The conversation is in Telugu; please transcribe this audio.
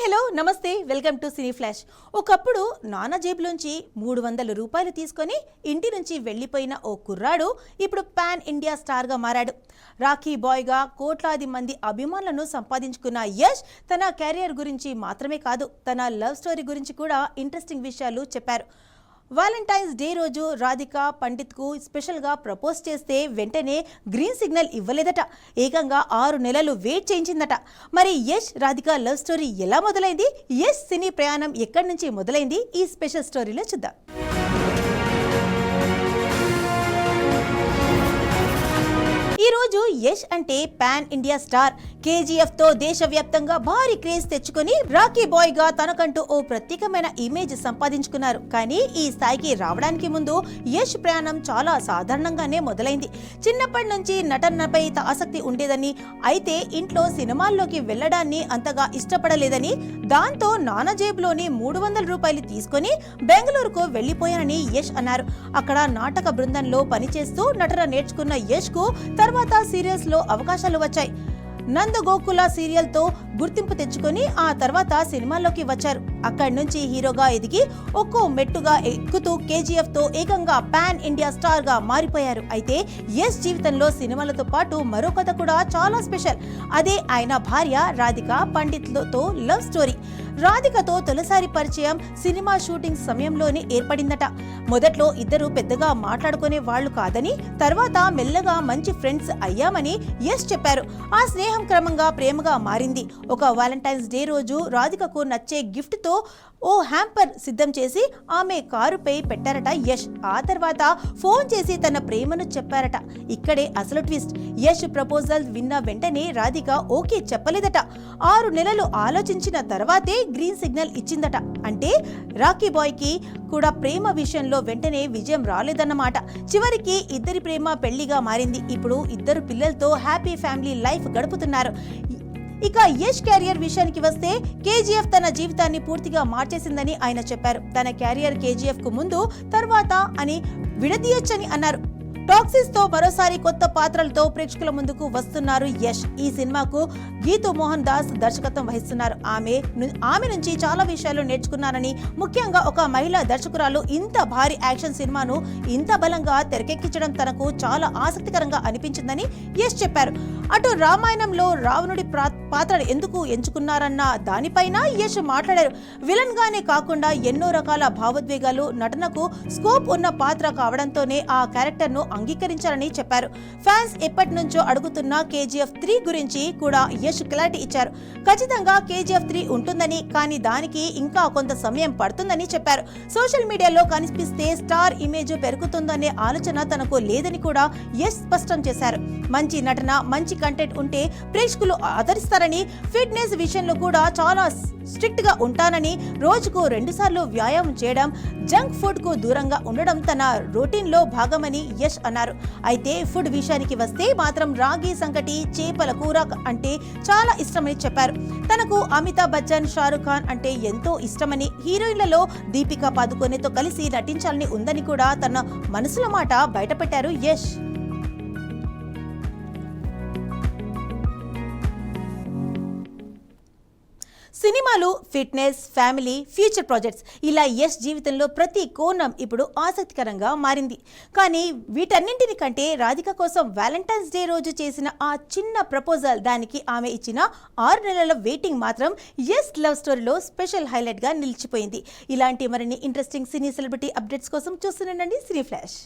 హలో నమస్తే వెల్కమ్ టు సినీ ఫ్లాష్. ఒకప్పుడు నాన్న జేబులోంచి 300 రూపాయలు తీసుకొని ఇంటి నుంచి వెళ్లిపోయిన ఓ కుర్రాడు ఇప్పుడు పాన్ ఇండియా స్టార్గా మారాడు. రాఖీ బాయ్గా కోట్లాది మంది అభిమానులను సంపాదించుకున్న యష్ తన కెరియర్ గురించి మాత్రమే కాదు, తన లవ్ స్టోరీ గురించి కూడా ఇంట్రెస్టింగ్ విషయాలు చెప్పారు. వాలంటైన్స్ డే రోజు రాధిక పండిత్కు స్పెషల్గా ప్రపోజ్ చేస్తే వెంటనే గ్రీన్ సిగ్నల్ ఇవ్వలేదట. ఏకంగా 6 నెలలు వెయిట్ చేయించిందట. మరి యష్ రాధిక లవ్ స్టోరీ ఎలా మొదలైంది, యష్ సినీ ప్రయాణం ఎక్కడి నుంచి మొదలైంది, ఈ స్పెషల్ స్టోరీలో చూద్దాం. ఈ రోజు యష్ అంటే పాన్ ఇండియా స్టార్. కేజీఎఫ్ తో దేశవ్యాప్తంగా భారీ క్రేజ్ తెచ్చుకొని రాఖీ బాయ్ గా తనకంటూ ఓ ప్రత్యేకమైన ఇమేజ్ సంపాదించుకున్నారు. కానీ ఈ స్థాయికి రావడానికి ముందు యష్ ప్రయాణం చాలా సాధారణంగానే మొదలైంది. చిన్నప్పటి నుంచి నటనపై ఆసక్తి ఉండేదని, అయితే ఇంట్లో సినిమాల్లోకి వెళ్లడాన్ని అంతగా ఇష్టపడలేదని, దాంతో నాన్న జేబులోని 300 రూపాయలు తీసుకుని బెంగళూరుకు వెళ్లిపోయానని యష్ అన్నారు. అక్కడ నాటక బృందంలో పనిచేస్తూ నటన నేర్చుకున్న యష్ కు తర్వాత సీరియల్స్ లో అవకాశాలు వచ్చాయి. నంద గోకుల సీరియల్ తో గుర్తింపు తెచ్చుకొని ఆ తర్వాత సినిమాల్లోకి వచ్చారు. అక్కడి నుంచి హీరోగా ఎదిగి ఒక్కో మెట్టుగా ఎక్కుతూ కేజీఎఫ్ తో ఏకంగా పాన్ ఇండియా స్టార్ గా మారిపోయారు. అయితే యష్ జీవితంలో సినిమాలతో పాటు మరో కథ కూడా చాలా స్పెషల్. అదే ఆయన భార్య రాధిక పండిత్తో లవ్ స్టోరీ. రాధికతో తొలిసారి పరిచయం సినిమా షూటింగ్ సమయంలోనే ఏర్పడిందట. మొదట్లో ఇద్దరు పెద్దగా మాట్లాడుకునే వాళ్ళు కాదని, తర్వాత మెల్లగా మంచి ఫ్రెండ్స్ అయ్యామని యష్ చెప్పారు. ఆ స్నేహం క్రమంగా ప్రేమగా మారింది. ఒక వాలంటైన్స్ డే రోజు రాధికకు నచ్చే గిఫ్ట్ తో ఓ హ్యాంపర్ సిద్ధం చేసి ఆమె కారుపై పెట్టారట యష్. ఆ తర్వాత ఫోన్ చేసి తన ప్రేమను చెప్పారట. ఇక్కడే అసలు ట్విస్ట్. యష్ ప్రపోజల్ విన్న వెంటనే రాధిక ఓకే చెప్పలేదట. 6 నెలలు ఆలోచించిన తర్వాతే గ్రీన్ సిగ్నల్ ఇచ్చిందట. అంటే రాఖీ బాయ్ కి కూడా ప్రేమ విషయంలో వెంటనే విజయం రాలేదన్నమాట. చివరికి ఇద్దరి ప్రేమ పెళ్లిగా మారింది. ఇప్పుడు ఇద్దరు పిల్లలతో హ్యాపీ ఫ్యామిలీ లైఫ్ గడుపుతున్నారు. ఇక యష్ కెరియర్ విషయానికి వస్తే కేజీఎఫ్ తన జీవితాన్ని పూర్తిగా మార్చేసిందని ఆయన చెప్పారు. తన కెరియర్ కేజీఎఫ్ కు ముందు తర్వాత అని విడదీయొచ్చని అన్నారు. టాక్సిస్ తో మరోసారి కొత్త పాత్రలతో ప్రేక్షకుల ముందుకు వస్తున్నారు యష్. ఈ సినిమాకు గీతూ మోహన్ దాస్ దర్శకత్వం వహిస్తున్నారు. ఆమె నుంచి చాలా విషయాలు నేర్చుకున్నానని, ముఖ్యంగా ఒక మహిళా దర్శకురాలు ఇంత భారీ యాక్షన్ సినిమాను ఇంత బలంగా తెరకెక్కించడం తనకు చాలా ఆసక్తికరంగా అనిపించిందని యష్ చెప్పారు. అటు రామాయణంలో రావణుడి పాత్రను ఎందుకు ఎంచుకున్నారన్న దానిపైన యష్ మాట్లాడారు. విలన్ గానే కాకుండా ఎన్నో రకాల భావోద్వేగాలు, నటనకు స్కోప్ ఉన్న పాత్ర కావడంతోనే ఆ క్యారెక్టర్ ను అంగీకరించారని చెప్పారు. ఫ్యాన్స్ ఎప్పటి నుంచో అడుగుతున్న కేజీఎఫ్ 3 గురించి కూడా యష్ క్లారిటీ ఇచ్చారు. ఖచ్చితంగా కేజీఎఫ్ 3 ఉంటుందని, కానీ దానికి ఇంకా కొంత సమయం పడుతుందని చెప్పారు. సోషల్ మీడియాలో కనిపిస్తే స్టార్ ఇమేజ్ పెరుగుతుందనే ఆలోచన తనకు లేదని కూడా యష్ స్పష్టం చేశారు. మంచి నటన, మంచి కంటెంట్ ఉంటే ప్రేక్షకులు ఆదరిస్తారని, ఫిట్నెస్ విషయంలో కూడా చాలా స్ట్రిక్ట్ గా ఉంటానని, రోజుకు 2 సార్లు వ్యాయామం చేయడం, జంక్ ఫుడ్ కు దూరంగా ఉండడం తన రొటీన్ లో భాగమని యష్ అన్నారు. అయితే ఫుడ్ విషయానికి వస్తే మాత్రం రాగి సంకటి, చేపల కూర అంటే చాలా ఇష్టమని చెప్పారు. తనకు అమితాబ్ బచ్చన్, షారుఖ్ ఖాన్ అంటే ఎంతో ఇష్టమని, హీరోయిన్లలో దీపికా పదుకొనెతో కలిసి నటించాలని ఉందని కూడా తన మనసులో మాట బయటపెట్టారు యష్. సినిమాలు, ఫిట్నెస్, ఫ్యామిలీ, ఫ్యూచర్ ప్రాజెక్ట్స్ ఇలా యష్ జీవితంలో ప్రతి కోణం ఇప్పుడు ఆసక్తికరంగా మారింది. కానీ వీటన్నింటిని కంటే రాధిక కోసం వాలంటైన్స్ డే రోజు చేసిన ఆ చిన్న ప్రపోజల్, దానికి ఆమె ఇచ్చిన 6 నెలల వెయిటింగ్ మాత్రం యష్ లవ్ స్టోరీలో స్పెషల్ హైలైట్ గా నిలిచిపోయింది. ఇలాంటి మరిన్ని ఇంట్రెస్టింగ్ సినీ సెలబ్రిటీ అప్డేట్స్ కోసం చూస్తూనే ఉండండి సినీ ఫ్లాష్.